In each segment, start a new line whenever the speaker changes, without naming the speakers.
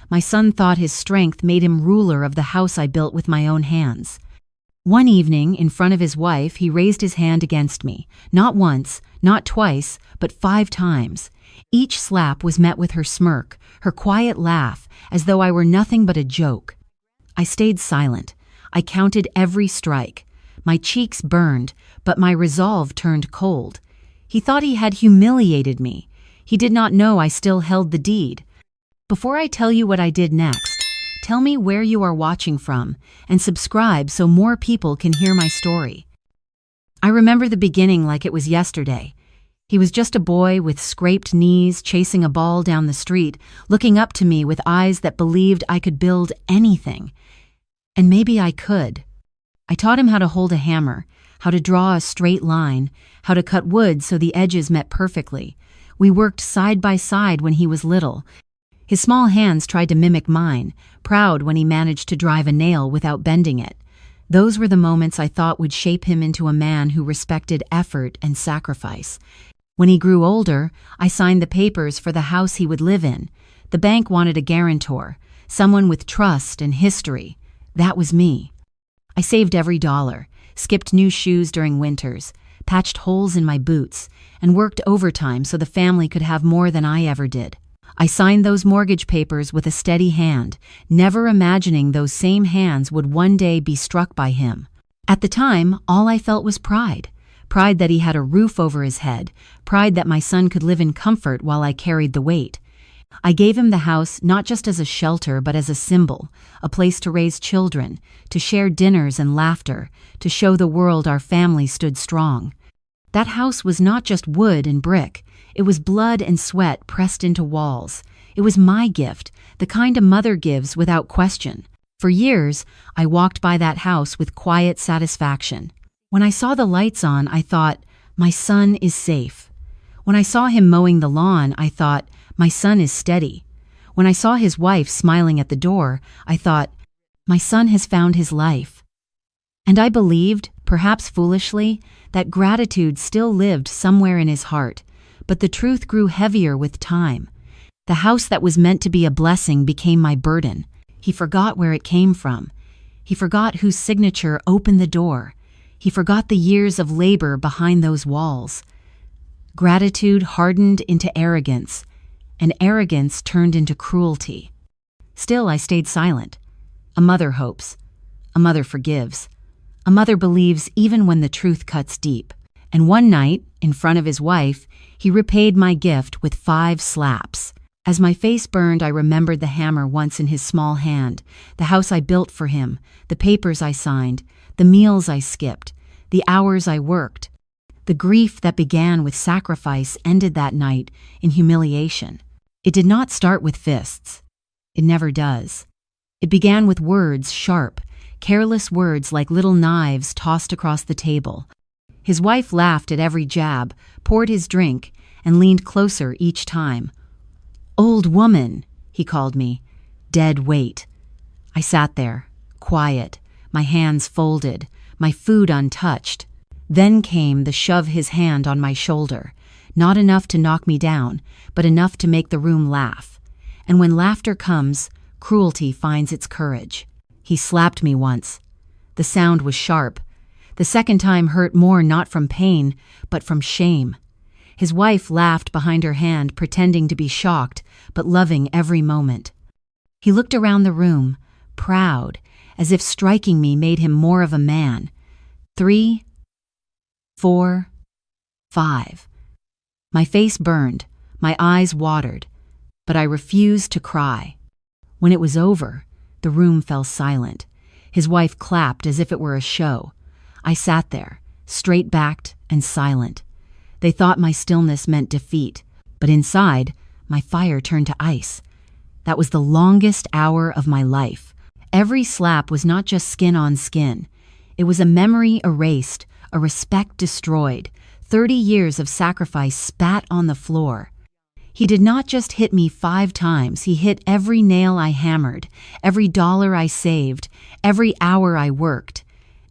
My son thought his strength made him ruler of the house I built with my own hands. One evening, in front of his wife, he raised his hand against me. Not once, not twice, but 5 times. Each slap was met with her smirk, her quiet laugh, as though I were nothing but a joke. I stayed silent. I counted every strike. My cheeks burned, but my resolve turned cold. He thought he had humiliated me. He did not know I still held the deed. Before I tell you what I did next, tell me where you are watching from, and subscribe so more people can hear my story. I remember the beginning like it was yesterday. He was just a boy with scraped knees chasing a ball down the street, looking up to me with eyes that believed I could build anything. And maybe I could. I taught him how to hold a hammer, how to draw a straight line, how to cut wood so the edges met perfectly. We worked side by side when he was little. His small hands tried to mimic mine, proud when he managed to drive a nail without bending it. Those were the moments I thought would shape him into a man who respected effort and sacrifice. When he grew older, I signed the papers for the house he would live in. The bank wanted a guarantor, someone with trust and history. That was me. I saved every dollar, skipped new shoes during winters, patched holes in my boots, and worked overtime so the family could have more than I ever did. I signed those mortgage papers with a steady hand, never imagining those same hands would one day be struck by him. At the time, all I felt was pride. Pride that he had a roof over his head, pride that my son could live in comfort while I carried the weight. I gave him the house not just as a shelter but as a symbol, a place to raise children, to share dinners and laughter, to show the world our family stood strong. That house was not just wood and brick. It was blood and sweat pressed into walls. It was my gift, the kind a mother gives without question. For years, I walked by that house with quiet satisfaction. When I saw the lights on, I thought, my son is safe. When I saw him mowing the lawn, I thought, my son is steady. When I saw his wife smiling at the door, I thought, my son has found his life. And I believed, perhaps foolishly, that gratitude still lived somewhere in his heart. But the truth grew heavier with time. The house that was meant to be a blessing became my burden. He forgot where it came from. He forgot whose signature opened the door. He forgot the years of labor behind those walls. Gratitude hardened into arrogance, and arrogance turned into cruelty. Still, I stayed silent. A mother hopes. A mother forgives. A mother believes even when the truth cuts deep. And one night, in front of his wife, he repaid my gift with 5 slaps. As my face burned, I remembered the hammer once in his small hand, the house I built for him, the papers I signed, the meals I skipped, the hours I worked. The grief that began with sacrifice ended that night in humiliation. It did not start with fists. It never does. It began with words, sharp, careless words like little knives tossed across the table. His wife laughed at every jab, poured his drink, and leaned closer each time. "Old woman," he called me. Dead weight. I sat there, quiet, my hands folded, my food untouched. Then came the shove his hand on my shoulder, not enough to knock me down, but enough to make the room laugh. And when laughter comes, cruelty finds its courage. He slapped me once. The sound was sharp. The second time hurt more not from pain, but from shame. His wife laughed behind her hand, pretending to be shocked, but loving every moment. He looked around the room, proud, as if striking me made him more of a man. 3, 4, 5. My face burned, my eyes watered, but I refused to cry. When it was over, the room fell silent. His wife clapped as if it were a show. I sat there, straight-backed and silent. They thought my stillness meant defeat, but inside, my fire turned to ice. That was the longest hour of my life. Every slap was not just skin on skin. It was a memory erased, a respect destroyed, 30 years of sacrifice spat on the floor. He did not just hit me 5 times, he hit every nail I hammered, every dollar I saved, every hour I worked.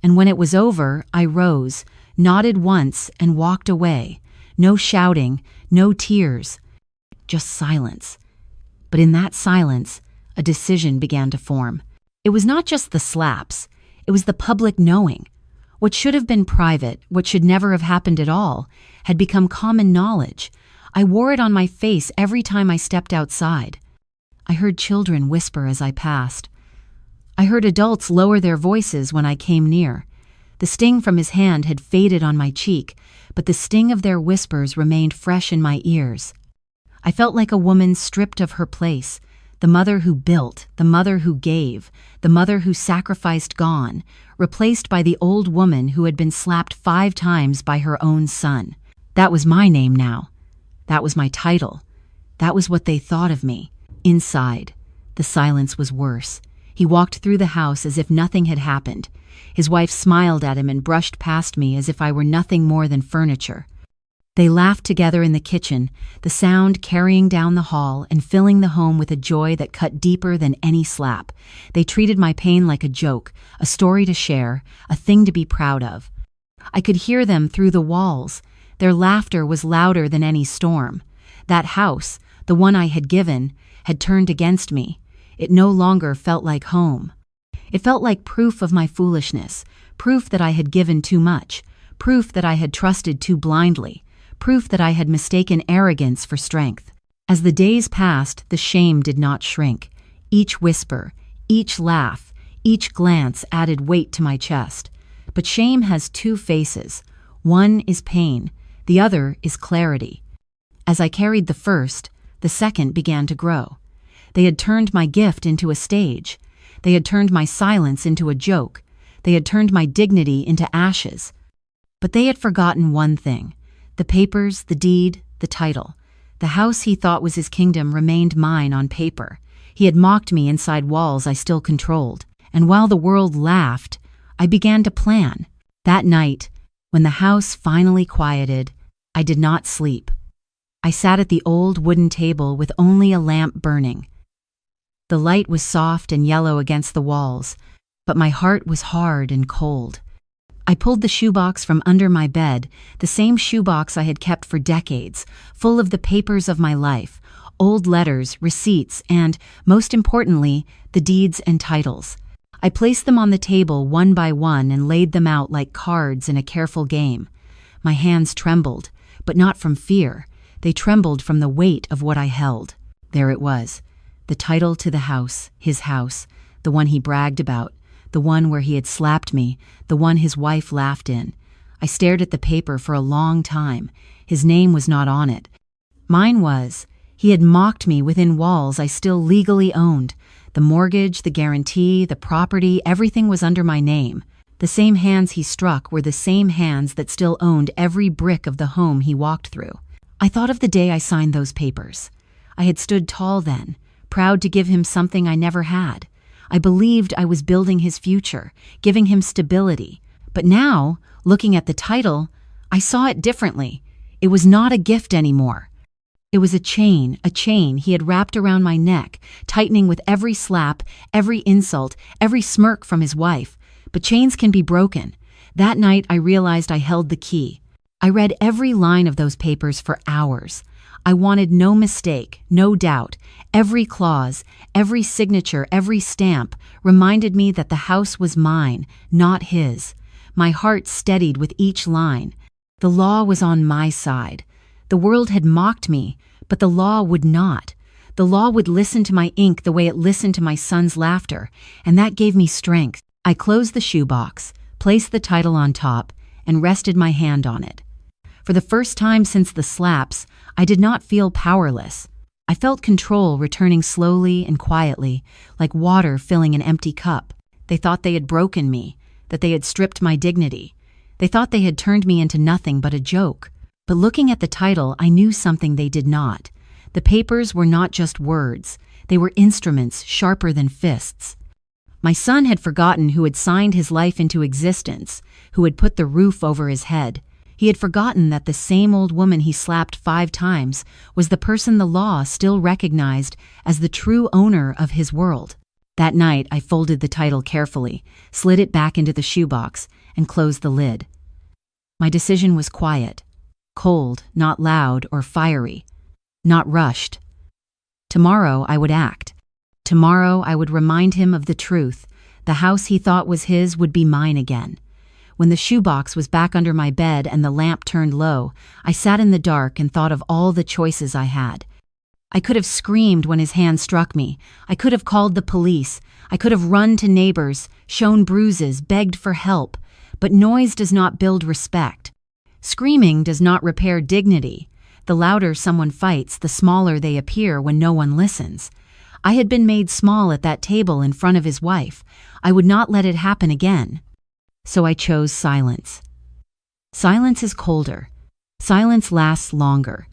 And when it was over, I rose, nodded once, and walked away. No shouting, no tears, just silence. But in that silence, a decision began to form. It was not just the slaps, it was the public knowing. What should have been private, what should never have happened at all, had become common knowledge. I wore it on my face every time I stepped outside. I heard children whisper as I passed. I heard adults lower their voices when I came near. The sting from his hand had faded on my cheek, but the sting of their whispers remained fresh in my ears. I felt like a woman stripped of her place, the mother who built, the mother who gave, the mother who sacrificed gone, replaced by the old woman who had been slapped 5 times by her own son. That was my name now. That was my title. That was what they thought of me. Inside, the silence was worse. He walked through the house as if nothing had happened. His wife smiled at him and brushed past me as if I were nothing more than furniture. They laughed together in the kitchen, the sound carrying down the hall and filling the home with a joy that cut deeper than any slap. They treated my pain like a joke, a story to share, a thing to be proud of. I could hear them through the walls. Their laughter was louder than any storm. That house, the one I had given, had turned against me. It no longer felt like home. It felt like proof of my foolishness, proof that I had given too much, proof that I had trusted too blindly, proof that I had mistaken arrogance for strength. As the days passed, the shame did not shrink. Each whisper, each laugh, each glance added weight to my chest. But shame has 2 faces. One is pain, the other is clarity. As I carried the first, the second began to grow. They had turned my gift into a stage. They had turned my silence into a joke. They had turned my dignity into ashes. But they had forgotten one thing. The papers, the deed, the title. The house he thought was his kingdom remained mine on paper. He had mocked me inside walls I still controlled. And while the world laughed, I began to plan. That night, when the house finally quieted, I did not sleep. I sat at the old wooden table with only a lamp burning. The light was soft and yellow against the walls, but my heart was hard and cold. I pulled the shoebox from under my bed, the same shoebox I had kept for decades, full of the papers of my life, old letters, receipts, and, most importantly, the deeds and titles. I placed them on the table one by one and laid them out like cards in a careful game. My hands trembled, but not from fear. They trembled from the weight of what I held. There it was. The title to the house, his house, the one he bragged about, the one where he had slapped me, the one his wife laughed in. I stared at the paper for a long time. His name was not on it. Mine was. He had mocked me within walls I still legally owned. The mortgage, the guarantee, the property, everything was under my name. The same hands he struck were the same hands that still owned every brick of the home he walked through. I thought of the day I signed those papers. I had stood tall then, proud to give him something I never had. I believed I was building his future, giving him stability. But now, looking at the title, I saw it differently. It was not a gift anymore. It was a chain he had wrapped around my neck, tightening with every slap, every insult, every smirk from his wife. But chains can be broken. That night I realized I held the key. I read every line of those papers for hours. I wanted no mistake, no doubt. Every clause, every signature, every stamp reminded me that the house was mine, not his. My heart steadied with each line. The law was on my side. The world had mocked me, but the law would not. The law would listen to my ink the way it listened to my son's laughter, and that gave me strength. I closed the shoebox, placed the title on top, and rested my hand on it. For the first time since the slaps, I did not feel powerless. I felt control returning slowly and quietly, like water filling an empty cup. They thought they had broken me, that they had stripped my dignity. They thought they had turned me into nothing but a joke. But looking at the title, I knew something they did not. The papers were not just words. They were instruments sharper than fists. My son had forgotten who had signed his life into existence, who had put the roof over his head. He had forgotten that the same old woman he slapped 5 times was the person the law still recognized as the true owner of his world. That night, I folded the title carefully, slid it back into the shoebox, and closed the lid. My decision was quiet, cold, not loud or fiery, not rushed. Tomorrow I would act. Tomorrow I would remind him of the truth. The house he thought was his would be mine again. When the shoebox was back under my bed and the lamp turned low, I sat in the dark and thought of all the choices I had. I could have screamed when his hand struck me. I could have called the police. I could have run to neighbors, shown bruises, begged for help. But noise does not build respect. Screaming does not repair dignity. The louder someone fights, the smaller they appear when no one listens. I had been made small at that table in front of his wife. I would not let it happen again. So I chose silence. Silence is colder. Silence lasts longer.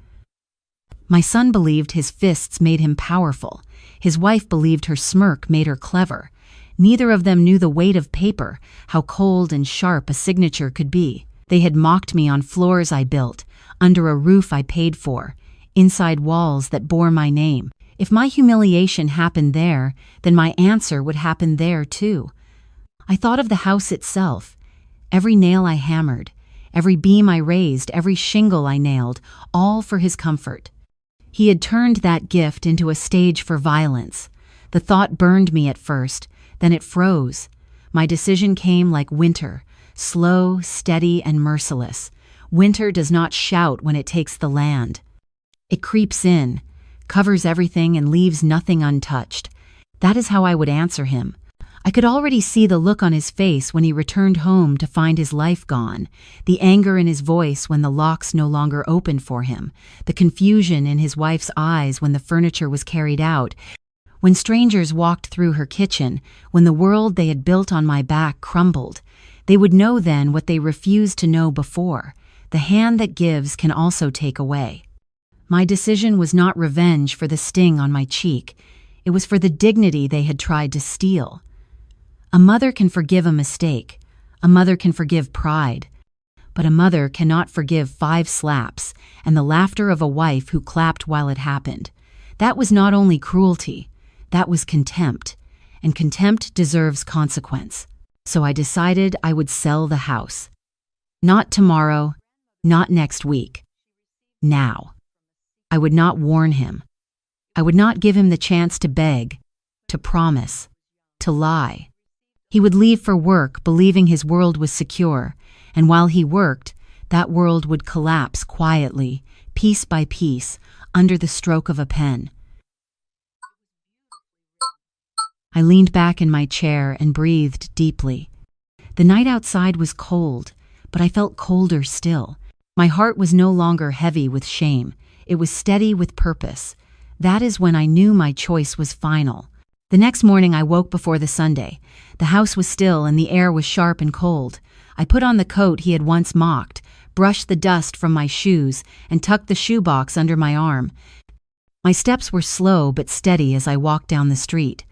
My son believed his fists made him powerful. His wife believed her smirk made her clever. Neither of them knew the weight of paper, how cold and sharp a signature could be. They had mocked me on floors I built, under a roof I paid for, inside walls that bore my name. If my humiliation happened there, then my answer would happen there too. I thought of the house itself. Every nail I hammered, every beam I raised, every shingle I nailed, all for his comfort. He had turned that gift into a stage for violence. The thought burned me at first, then it froze. My decision came like winter, slow, steady, and merciless. Winter does not shout when it takes the land. It creeps in, covers everything, and leaves nothing untouched. That is how I would answer him. I could already see the look on his face when he returned home to find his life gone, the anger in his voice when the locks no longer opened for him, the confusion in his wife's eyes when the furniture was carried out, when strangers walked through her kitchen, when the world they had built on my back crumbled. They would know then what they refused to know before. The hand that gives can also take away. My decision was not revenge for the sting on my cheek. It was for the dignity they had tried to steal. A mother can forgive a mistake. A mother can forgive pride. But a mother cannot forgive 5 slaps and the laughter of a wife who clapped while it happened. That was not only cruelty, that was contempt. And contempt deserves consequence. So I decided I would sell the house. Not tomorrow, not next week. Now. I would not warn him. I would not give him the chance to beg, to promise, to lie. He would leave for work believing his world was secure, and while he worked, that world would collapse quietly, piece by piece, under the stroke of a pen. I leaned back in my chair and breathed deeply. The night outside was cold, but I felt colder still. My heart was no longer heavy with shame. It was steady with purpose. That is when I knew my choice was final. The next morning I woke before the Sunday. The house was still and the air was sharp and cold. I put on the coat he had once mocked, brushed the dust from my shoes, and tucked the shoebox under my arm. My steps were slow but steady as I walked down the street.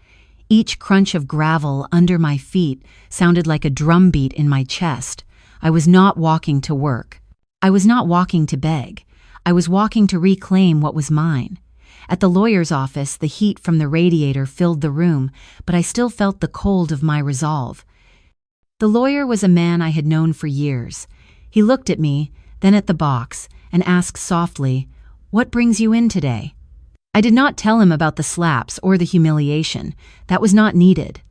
Each crunch of gravel under my feet sounded like a drumbeat in my chest. I was not walking to work. I was not walking to beg. I was walking to reclaim what was mine. At the lawyer's office, the heat from the radiator filled the room, but I still felt the cold of my resolve. The lawyer was a man I had known for years. He looked at me, then at the box, and asked softly, "What brings you in today?" I did not tell him about the slaps or the humiliation. That was not needed.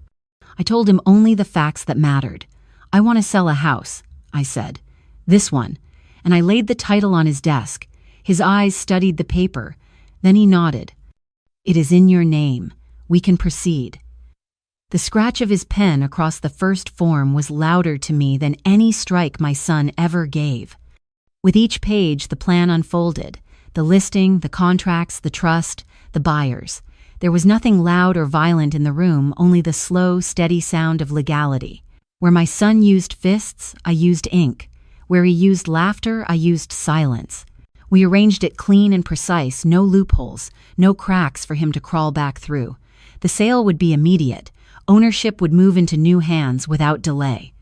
I told him only the facts that mattered. "I want to sell a house," I said. "This one." And I laid the title on his desk. His eyes studied the paper. Then he nodded. "It is in your name. We can proceed." The scratch of his pen across the first form was louder to me than any strike my son ever gave. With each page, the plan unfolded. The listing, the contracts, the trust, the buyers. There was nothing loud or violent in the room, only the slow, steady sound of legality. Where my son used fists, I used ink. Where he used laughter, I used silence. We arranged it clean and precise, no loopholes, no cracks for him to crawl back through. The sale would be immediate. Ownership would move into new hands without delay.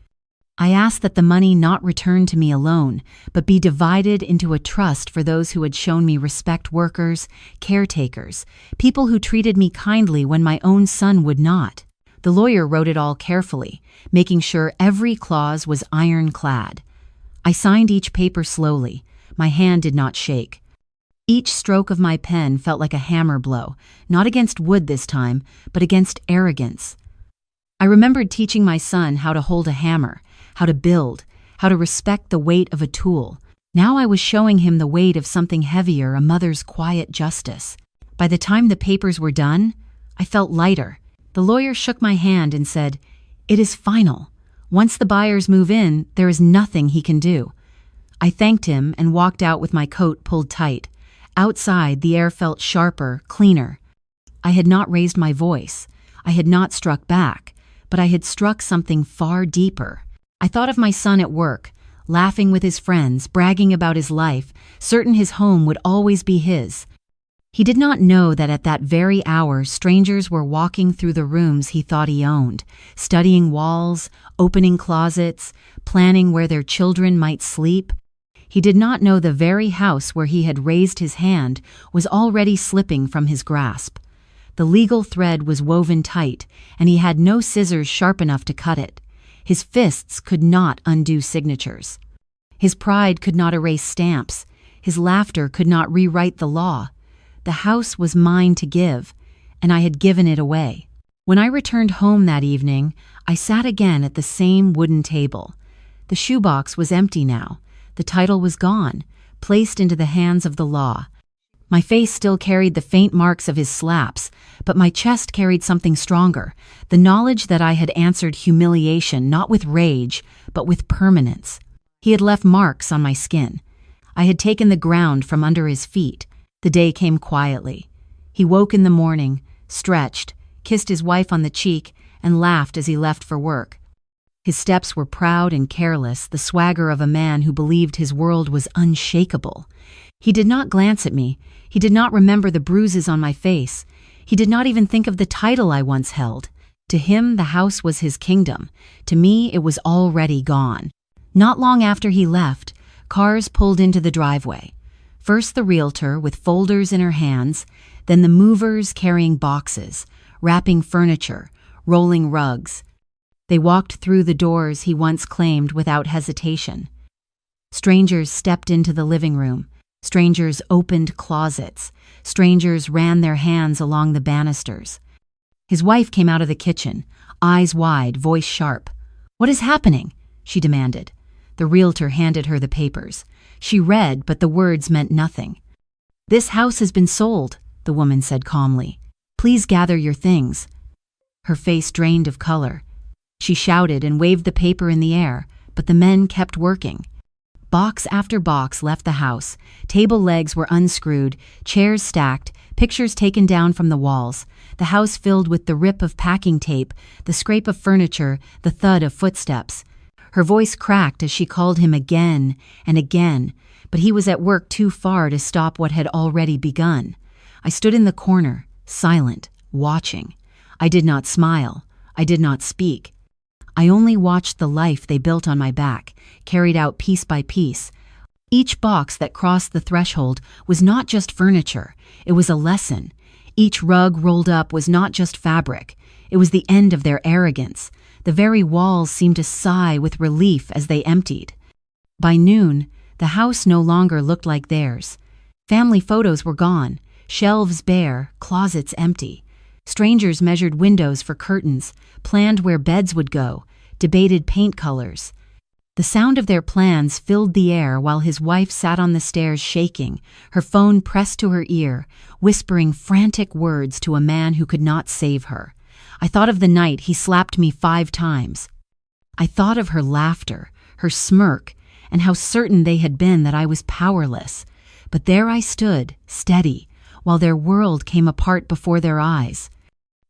I asked that the money not return to me alone, but be divided into a trust for those who had shown me respect: workers, caretakers, people who treated me kindly when my own son would not. The lawyer wrote it all carefully, making sure every clause was ironclad. I signed each paper slowly. My hand did not shake. Each stroke of my pen felt like a hammer blow, not against wood this time, but against arrogance. I remembered teaching my son how to hold a hammer, how to build, how to respect the weight of a tool. Now I was showing him the weight of something heavier, a mother's quiet justice. By the time the papers were done, I felt lighter. The lawyer shook my hand and said, "It is final. Once the buyers move in, there is nothing he can do." I thanked him and walked out with my coat pulled tight. Outside, the air felt sharper, cleaner. I had not raised my voice. I had not struck back, but I had struck something far deeper. I thought of my son at work, laughing with his friends, bragging about his life, certain his home would always be his. He did not know that at that very hour, strangers were walking through the rooms he thought he owned, studying walls, opening closets, planning where their children might sleep. He did not know the very house where he had raised his hand was already slipping from his grasp. The legal thread was woven tight, and he had no scissors sharp enough to cut it. His fists could not undo signatures. His pride could not erase stamps. His laughter could not rewrite the law. The house was mine to give, and I had given it away. When I returned home that evening, I sat again at the same wooden table. The shoebox was empty now. The title was gone, placed into the hands of the law. My face still carried the faint marks of his slaps, but my chest carried something stronger, the knowledge that I had answered humiliation not with rage, but with permanence. He had left marks on my skin. I had taken the ground from under his feet. The day came quietly. He woke in the morning, stretched, kissed his wife on the cheek, and laughed as he left for work. His steps were proud and careless, the swagger of a man who believed his world was unshakable. He did not glance at me. He did not remember the bruises on my face. He did not even think of the title I once held. To him, the house was his kingdom. To me, it was already gone. Not long after he left, cars pulled into the driveway. First the realtor with folders in her hands, then the movers carrying boxes, wrapping furniture, rolling rugs. They walked through the doors he once claimed without hesitation. Strangers stepped into the living room. Strangers opened closets. Strangers ran their hands along the banisters. His wife came out of the kitchen, eyes wide, voice sharp. "What is happening?" she demanded. The realtor handed her the papers. She read, but the words meant nothing. "This house has been sold," the woman said calmly. "Please gather your things." Her face drained of color. She shouted and waved the paper in the air, but the men kept working. Box after box left the house. Table legs were unscrewed, chairs stacked, pictures taken down from the walls. The house filled with the rip of packing tape, the scrape of furniture, the thud of footsteps. Her voice cracked as she called him again and again, but he was at work too far to stop what had already begun. I stood in the corner, silent, watching. I did not smile. I did not speak. I only watched the life they built on my back, carried out piece by piece. Each box that crossed the threshold was not just furniture, it was a lesson. Each rug rolled up was not just fabric, it was the end of their arrogance. The very walls seemed to sigh with relief as they emptied. By noon, the house no longer looked like theirs. Family photos were gone, shelves bare, closets empty. Strangers measured windows for curtains, planned where beds would go, debated paint colors. The sound of their plans filled the air while his wife sat on the stairs shaking, her phone pressed to her ear, whispering frantic words to a man who could not save her. I thought of the night he slapped me 5 times. I thought of her laughter, her smirk, and how certain they had been that I was powerless. But there I stood, steady, while their world came apart before their eyes.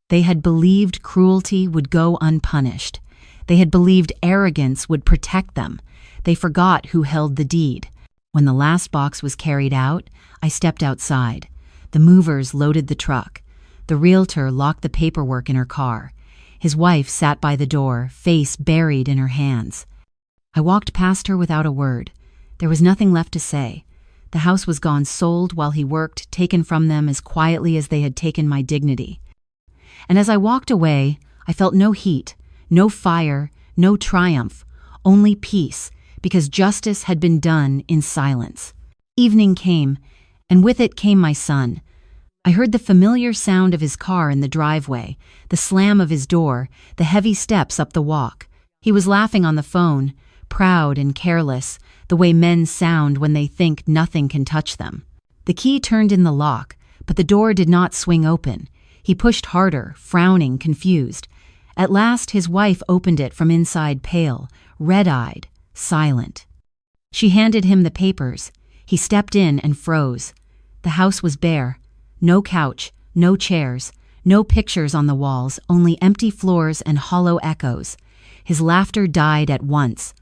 They had believed cruelty would go unpunished. They had believed arrogance would protect them. They forgot who held the deed. When the last box was carried out, I stepped outside. The movers loaded the truck. The realtor locked the paperwork in her car. His wife sat by the door, face buried in her hands. I walked past her without a word. There was nothing left to say. The house was gone, sold while he worked, taken from them as quietly as they had taken my dignity. And as I walked away, I felt no heat, no fire, no triumph, only peace, because justice had been done in silence. Evening came, and with it came my son. I heard the familiar sound of his car in the driveway, the slam of his door, the heavy steps up the walk. He was laughing on the phone, proud and careless, the way men sound when they think nothing can touch them. The key turned in the lock, but the door did not swing open. He pushed harder, frowning, confused. At last his wife opened it from inside, pale, red-eyed, silent. She handed him the papers. He stepped in and froze. The house was bare. No couch, no chairs, no pictures on the walls, only empty floors and hollow echoes. His laughter died at once.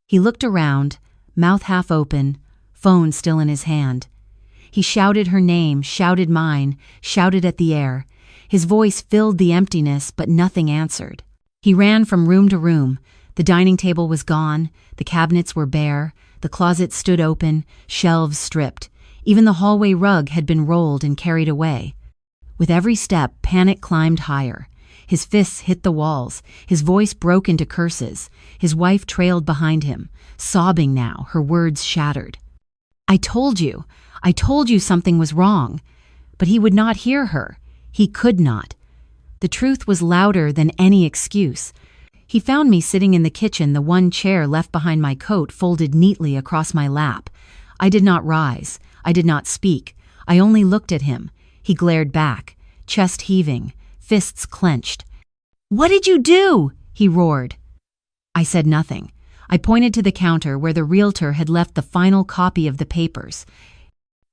He looked around, mouth half open, phone still in his hand. He shouted her name, shouted mine, shouted at the air. His voice filled the emptiness, but nothing answered. He ran from room to room. The dining table was gone, the cabinets were bare, the closet stood open, shelves stripped. Even the hallway rug had been rolled and carried away. With every step, panic climbed higher. His fists hit the walls. His voice broke into curses. His wife trailed behind him, sobbing now, her words shattered. I told you something was wrong. But he would not hear her. He could not. The truth was louder than any excuse. He found me sitting in the kitchen, the one chair left behind my coat folded neatly across my lap. I did not rise. I did not speak. I only looked at him. He glared back, chest heaving, fists clenched. What did you do? He roared. I said nothing. I pointed to the counter where the realtor had left the final copy of the papers.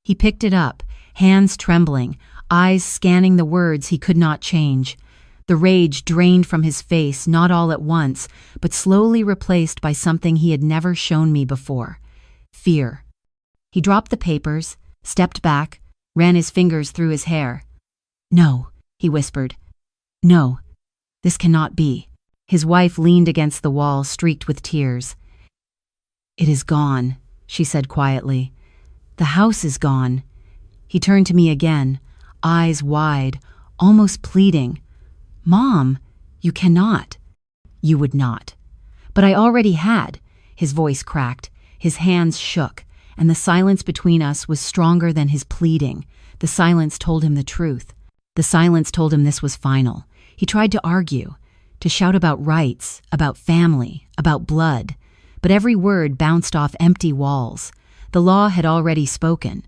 He picked it up, hands trembling, eyes scanning the words he could not change. The rage drained from his face, not all at once, but slowly replaced by something he had never shown me before. Fear. He dropped the papers, stepped back, ran his fingers through his hair. No, he whispered. No, this cannot be. His wife leaned against the wall, streaked with tears. It is gone, she said quietly. The house is gone. He turned to me again, eyes wide, almost pleading. Mom, you cannot. You would not. But I already had. His voice cracked, his hands shook, and the silence between us was stronger than his pleading. The silence told him the truth. The silence told him this was final. He tried to argue, to shout about rights, about family, about blood, but every word bounced off empty walls. The law had already spoken.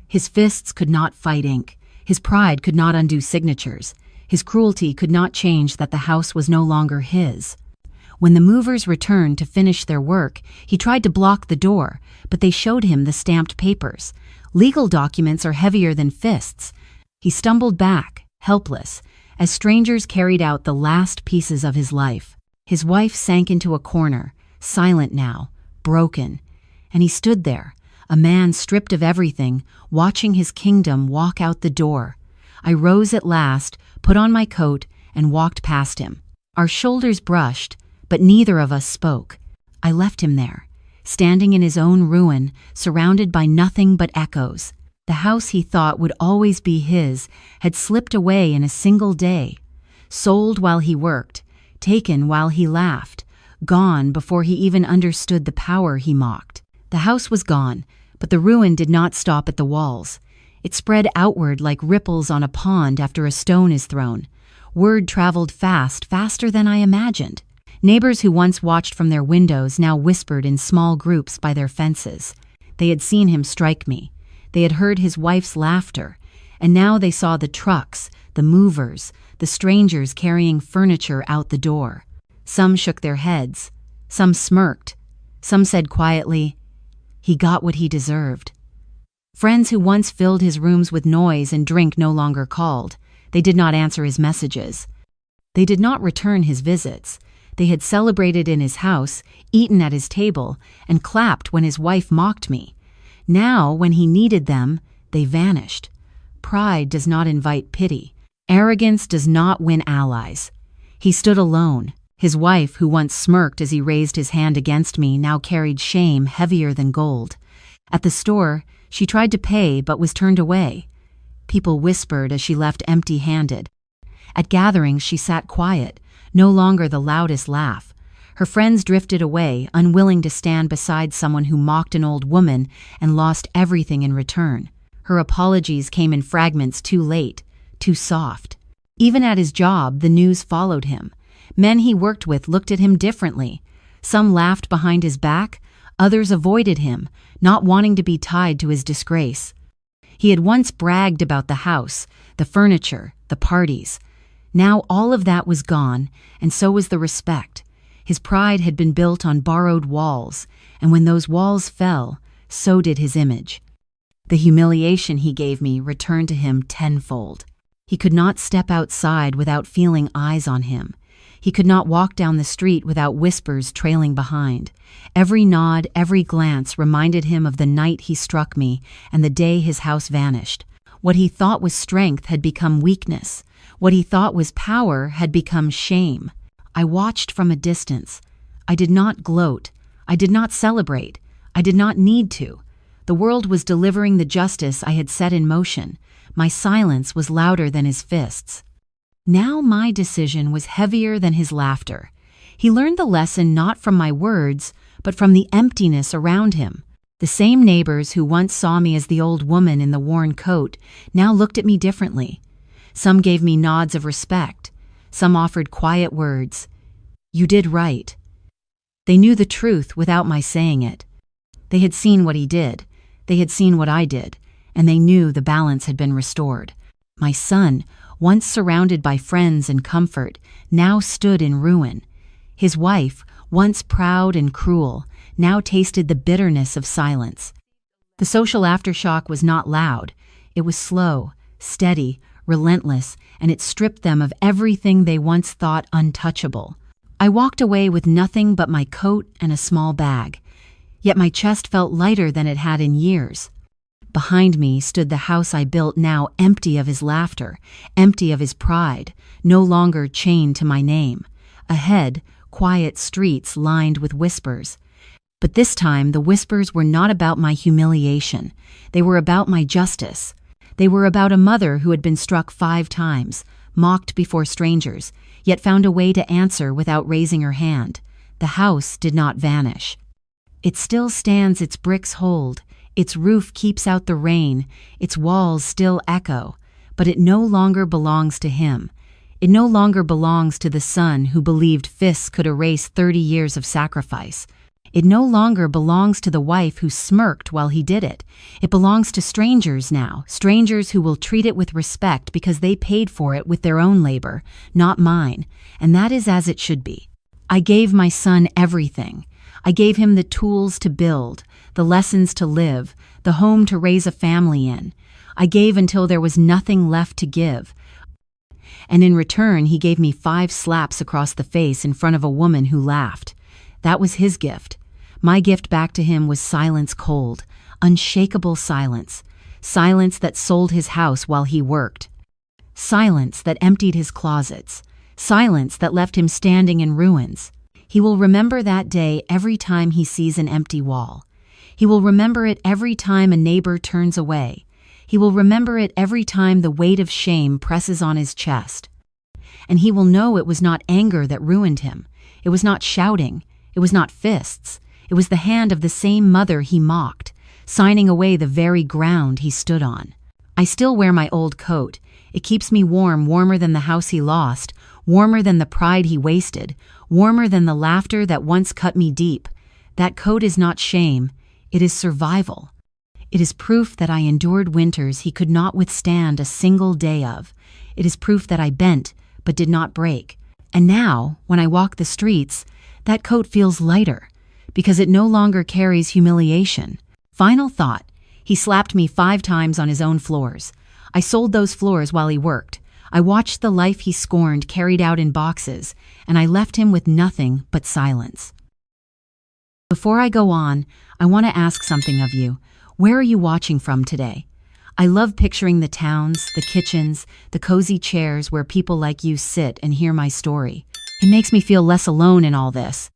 His fists could not fight ink. His pride could not undo signatures. His cruelty could not change that the house was no longer his. When the movers returned to finish their work, he tried to block the door, but they showed him the stamped papers. Legal documents are heavier than fists. He stumbled back, helpless, as strangers carried out the last pieces of his life. His wife sank into a corner, silent now, broken, and he stood there, a man stripped of everything, watching his kingdom walk out the door. I rose at last, put on my coat, and walked past him. Our shoulders brushed, but neither of us spoke. I left him there, standing in his own ruin, surrounded by nothing but echoes. The house he thought would always be his had slipped away in a single day, sold while he worked, taken while he laughed, gone before he even understood the power he mocked. The house was gone, but the ruin did not stop at the walls. It spread outward like ripples on a pond after a stone is thrown. Word traveled fast, faster than I imagined. Neighbors who once watched from their windows now whispered in small groups by their fences. They had seen him strike me. They had heard his wife's laughter. And now they saw the trucks, the movers, the strangers carrying furniture out the door. Some shook their heads. Some smirked. Some said quietly, "He got what he deserved." Friends who once filled his rooms with noise and drink no longer called. They did not answer his messages. They did not return his visits. They had celebrated in his house, eaten at his table, and clapped when his wife mocked me. Now, when he needed them, they vanished. Pride does not invite pity. Arrogance does not win allies. He stood alone. His wife, who once smirked as he raised his hand against me, now carried shame heavier than gold. At the store, she tried to pay but was turned away. People whispered as she left empty-handed. At gatherings, she sat quiet, no longer the loudest laugh. Her friends drifted away, unwilling to stand beside someone who mocked an old woman and lost everything in return. Her apologies came in fragments too late, too soft. Even at his job, the news followed him. Men he worked with looked at him differently. Some laughed behind his back, others avoided him, not wanting to be tied to his disgrace. He had once bragged about the house, the furniture, the parties. Now all of that was gone, and so was the respect. His pride had been built on borrowed walls, and when those walls fell, so did his image. The humiliation he gave me returned to him tenfold. He could not step outside without feeling eyes on him. He could not walk down the street without whispers trailing behind. Every nod, every glance reminded him of the night he struck me and the day his house vanished. What he thought was strength had become weakness. What he thought was power had become shame. I watched from a distance. I did not gloat. I did not celebrate. I did not need to. The world was delivering the justice I had set in motion. My silence was louder than his fists. Now my decision was heavier than his laughter. He learned the lesson not from my words, but from the emptiness around him. The same neighbors who once saw me as the old woman in the worn coat now looked at me differently. Some gave me nods of respect. Some offered quiet words. "You did right." They knew the truth without my saying it. They had seen what he did. They had seen what I did, and they knew the balance had been restored. My son, once surrounded by friends and comfort, now stood in ruin. His wife, once proud and cruel, now tasted the bitterness of silence. The social aftershock was not loud. It was slow, steady, relentless, and it stripped them of everything they once thought untouchable. I walked away with nothing but my coat and a small bag, yet my chest felt lighter than it had in years. Behind me stood the house I built, now empty of his laughter, empty of his pride, no longer chained to my name. Ahead, quiet streets lined with whispers. But this time, the whispers were not about my humiliation. They were about my justice. They were about a mother who had been struck 5 times, mocked before strangers, yet found a way to answer without raising her hand. The house did not vanish. It still stands, its bricks hold. Its roof keeps out the rain, its walls still echo, but it no longer belongs to him. It no longer belongs to the son who believed fists could erase 30 years of sacrifice. It no longer belongs to the wife who smirked while he did it. It belongs to strangers now, strangers who will treat it with respect because they paid for it with their own labor, not mine, and that is as it should be. I gave my son everything. I gave him the tools to build, the lessons to live, the home to raise a family in. I gave until there was nothing left to give. And in return, he gave me 5 slaps across the face in front of a woman who laughed. That was his gift. My gift back to him was silence, cold, unshakable silence. Silence that sold his house while he worked. Silence that emptied his closets. Silence that left him standing in ruins. He will remember that day every time he sees an empty wall. He will remember it every time a neighbor turns away. He will remember it every time the weight of shame presses on his chest. And he will know it was not anger that ruined him. It was not shouting. It was not fists. It was the hand of the same mother he mocked, signing away the very ground he stood on. I still wear my old coat. It keeps me warm, warmer than the house he lost, warmer than the pride he wasted, warmer than the laughter that once cut me deep. That coat is not shame. It is survival. It is proof that I endured winters he could not withstand a single day of. It is proof that I bent, but did not break. And now, when I walk the streets, that coat feels lighter, because it no longer carries humiliation. Final thought, he slapped me 5 times on his own floors. I sold those floors while he worked. I watched the life he scorned carried out in boxes, and I left him with nothing but silence. Before I go on, I want to ask something of you. Where are you watching from today? I love picturing the towns, the kitchens, the cozy chairs where people like you sit and hear my story. It makes me feel less alone in all this.